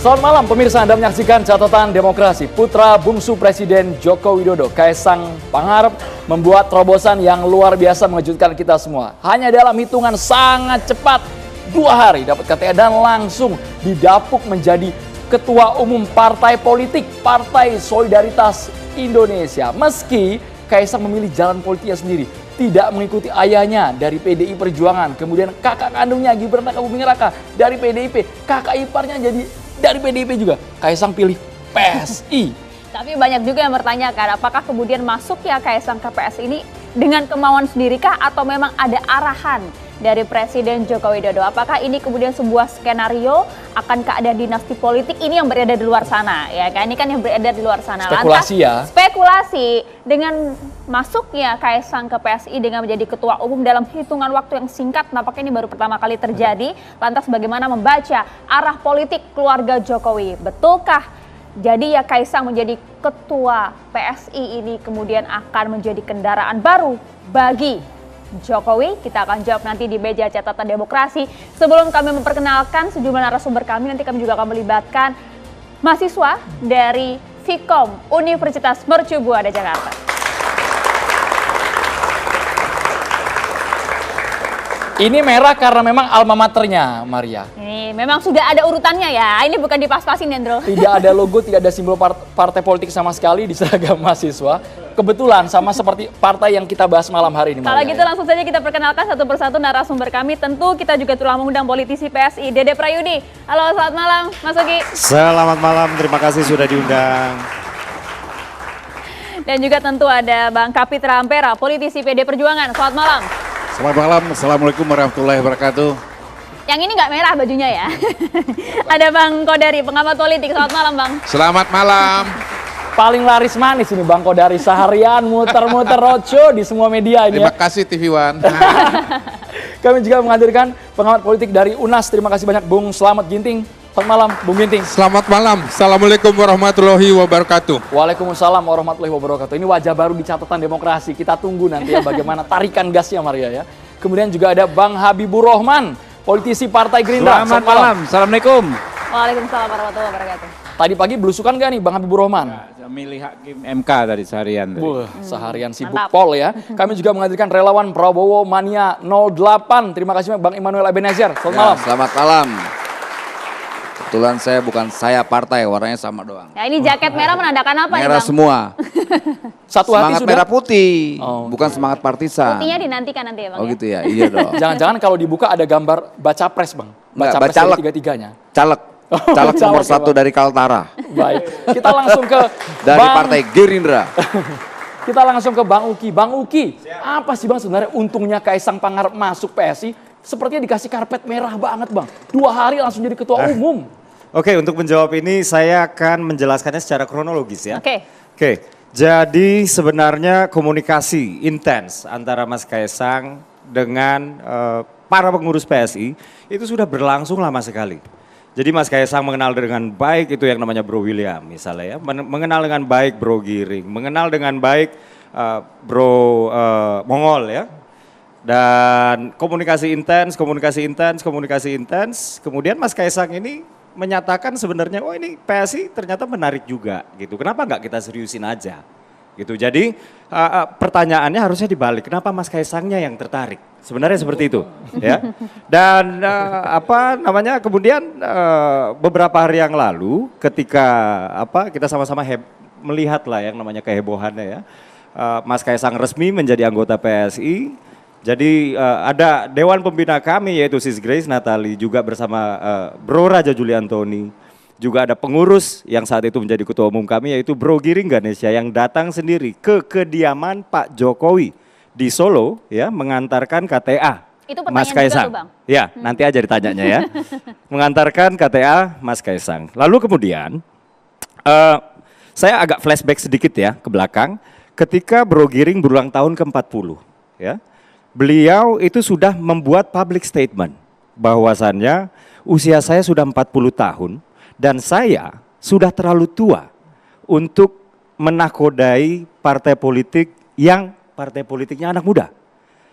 Selamat malam pemirsa, Anda menyaksikan Catatan Demokrasi. Putra bungsu Presiden Joko Widodo, Kaisang Pangarep, membuat terobosan yang luar biasa mengejutkan kita semua. Hanya dalam hitungan sangat cepat, 2 hari dapat KTA dan langsung didapuk menjadi Ketua Umum Partai Politik, Partai Solidaritas Indonesia. Meski Kaisang memilih jalan politiknya sendiri, tidak mengikuti ayahnya dari PDI Perjuangan, kemudian kakak kandungnya Gibran Rakabuming Raka dari PDIP, kakak iparnya jadi dari PDIP juga. Kaisang pilih PSI. Tapi banyak juga yang bertanyakan, apakah kemudian masuk ya Kaisang ke PSI ini dengan kemauan sendiri kah atau memang ada arahan dari Presiden Joko Widodo? Apakah ini kemudian sebuah skenario akankah ada dinasti politik ini yang beredar di luar sana? Ya kan, ini kan yang beredar di luar sana. Spekulasi ya. Spekulasi dengan masuknya Kaisang ke PSI dengan menjadi ketua umum dalam hitungan waktu yang singkat, nampaknya ini baru pertama kali terjadi. Lantas bagaimana membaca arah politik keluarga Jokowi? Betulkah jadi ya Kaisang menjadi ketua PSI ini kemudian akan menjadi kendaraan baru bagi Jokowi? Kita akan jawab nanti di meja Catatan Demokrasi. Sebelum kami memperkenalkan sejumlah narasumber kami, nanti kami juga akan melibatkan mahasiswa dari Vkom Universitas Mercu Buana Jakarta. Ini merah karena memang alma maternya, Maria. Ini memang sudah ada urutannya ya, ini bukan dipas-pasin, Dendro. Tidak ada logo, tidak ada simbol partai politik sama sekali di seragam mahasiswa. Kebetulan sama seperti partai yang kita bahas malam hari ini, Maria. Kalau gitu langsung saja kita perkenalkan satu persatu narasumber kami. Tentu kita juga telah mengundang politisi PSI, Dede Prayudi. Halo, selamat malam, Mas Ugi. Selamat malam, terima kasih sudah diundang. Dan juga tentu ada Bang Kapitra Ampera, politisi PD Perjuangan. Selamat malam. Selamat malam, Assalamualaikum warahmatullahi wabarakatuh. Yang ini nggak merah bajunya ya. Ada Bang Kodari, pengamat politik. Selamat malam, Bang. Selamat malam. Paling laris manis ini Bang Kodari, seharian muter-muter roadshow di semua media ini. Terima kasih TV One. Kami juga menghadirkan pengamat politik dari UNAS. Terima kasih banyak Bung Slamet Ginting. Selamat malam Bung Ginting. Selamat malam, Assalamualaikum warahmatullahi wabarakatuh. Waalaikumsalam warahmatullahi wabarakatuh. Ini wajah baru di Catatan Demokrasi. Kita tunggu nanti ya bagaimana tarikan gasnya, Maria ya. Kemudian juga ada Bang Habibur Rahman, politisi Partai Gerindra. Selamat malam, Assalamualaikum. Waalaikumsalam warahmatullahi wabarakatuh. Tadi pagi belusukan gak nih Bang Habibur Rahman? Saya milih hakim MK tadi seharian. Seharian sibuk Mantap. pol ya. Kami juga menghadirkan relawan Prabowo Mania 08. Terima kasih Bang Immanuel Ebenezer. Selamat malam. Selamat malam. Kebetulan saya bukan saya partai, warnanya sama doang. Ya ini jaket merah menandakan apa nih, Merah Bang? semua. Satu hati Semangat sudah. merah putih, Oh, bukan semangat partisan. Putihnya dinantikan nanti ya, Bang. Oh Ya? gitu ya, iya dong. Jangan-jangan kalau dibuka ada gambar baca pres Bang. Enggak, Baca pres dari bacalek. tiga-tiganya. Caleg, Oh, caleg nomor caleg ya, 1 Bang. dari Kaltara, Baik. Kita langsung ke dari Bang- Partai Gerindra. Kita langsung ke Bang Uki. Bang Uki, apa sih Bang sebenarnya untungnya Kaisang Pangarep masuk PSI? Sepertinya dikasih karpet merah banget Bang. 2 hari langsung jadi ketua umum. Oke, untuk menjawab ini saya akan menjelaskannya secara kronologis ya. Oke. Oke, jadi sebenarnya komunikasi intens antara Mas Kaisang dengan para pengurus PSI itu sudah berlangsung lama sekali. Jadi Mas Kaisang mengenal dengan baik itu yang namanya Bro William misalnya ya, mengenal dengan baik Bro Giring, mengenal dengan baik Bro Mongol ya. Dan komunikasi intens, kemudian Mas Kaisang ini menyatakan sebenarnya, oh ini PSI ternyata menarik juga gitu. Kenapa nggak kita seriusin aja gitu. Jadi pertanyaannya harusnya dibalik, kenapa Mas Kaisangnya yang tertarik? Sebenarnya seperti itu ya. Dan kemudian beberapa hari yang lalu ketika kita sama-sama melihat lah yang namanya kehebohannya ya. Mas Kaisang resmi menjadi anggota PSI. Jadi ada Dewan Pembina kami yaitu Sis Grace Natali juga bersama Bro Raja Juli Antoni. Juga ada pengurus yang saat itu menjadi ketua umum kami yaitu Bro Giring Ganesha yang datang sendiri ke kediaman Pak Jokowi di Solo ya mengantarkan KTA Itu pertanyaan Mas juga Kaisang. tuh, Bang. Ya, nanti aja ditanyanya ya. Mengantarkan KTA Mas Kaisang. Lalu kemudian saya agak flashback sedikit ya ke belakang ketika Bro Giring berulang tahun ke-40 ya. Beliau itu sudah membuat public statement bahwasannya usia saya sudah 40 tahun dan saya sudah terlalu tua untuk menakodai partai politik yang partai politiknya anak muda.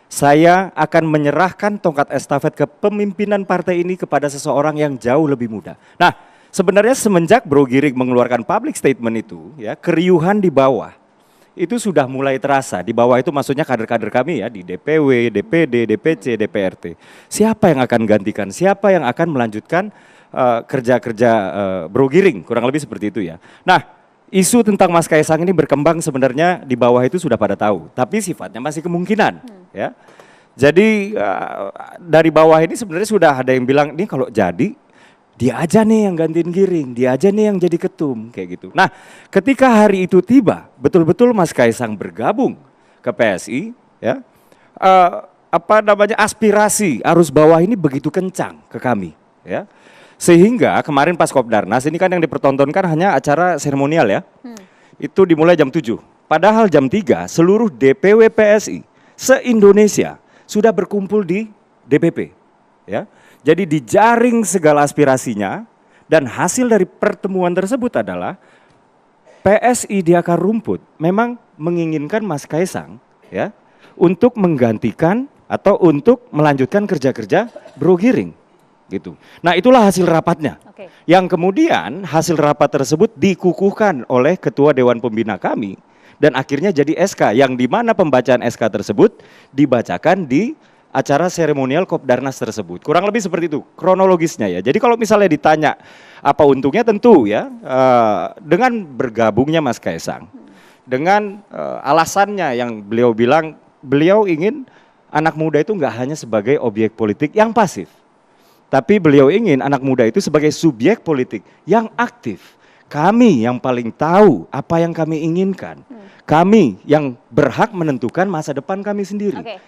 Saya akan menyerahkan tongkat estafet kepemimpinan partai ini kepada seseorang yang jauh lebih muda. Nah, sebenarnya semenjak Bro Giring mengeluarkan public statement itu, ya keriuhan di bawah itu sudah mulai terasa. Di bawah itu maksudnya kader-kader kami ya, di DPW, DPD, DPC, DPRT. Siapa yang akan gantikan? Siapa yang akan melanjutkan kerja-kerja Bro Giring? Kurang lebih seperti itu ya. Nah, isu tentang Mas Kaisang ini berkembang sebenarnya di bawah itu sudah pada tahu, tapi sifatnya masih kemungkinan ya. Jadi dari bawah ini sebenarnya sudah ada yang bilang, ini kalau jadi dia aja nih yang gantiin Giring, dia aja nih yang jadi ketum, kayak gitu. Nah, ketika hari itu tiba, betul-betul Mas Kaisang bergabung ke PSI, ya, aspirasi arus bawah ini begitu kencang ke kami, ya, sehingga kemarin pas Kopdarnas ini kan yang dipertontonkan hanya acara seremonial ya, itu dimulai jam 7, padahal jam 3 seluruh DPW PSI se-Indonesia sudah berkumpul di DPP, ya. Jadi dijaring segala aspirasinya dan hasil dari pertemuan tersebut adalah PSI di akar rumput memang menginginkan Mas Kaisang ya untuk menggantikan atau untuk melanjutkan kerja-kerja Bro Giring gitu. Nah, itulah hasil rapatnya. Oke. Yang kemudian hasil rapat tersebut dikukuhkan oleh Ketua Dewan Pembina kami dan akhirnya jadi SK yang di mana pembacaan SK tersebut dibacakan di acara seremonial Kopdarnas tersebut. Kurang lebih seperti itu kronologisnya ya. Jadi kalau misalnya ditanya apa untungnya, tentu ya dengan bergabungnya Mas Kaisang, dengan alasannya yang beliau bilang, beliau ingin anak muda itu nggak hanya sebagai objek politik yang pasif, tapi beliau ingin anak muda itu sebagai subjek politik yang aktif. Kami yang paling tahu apa yang kami inginkan. Kami yang berhak menentukan masa depan kami sendiri. Oke.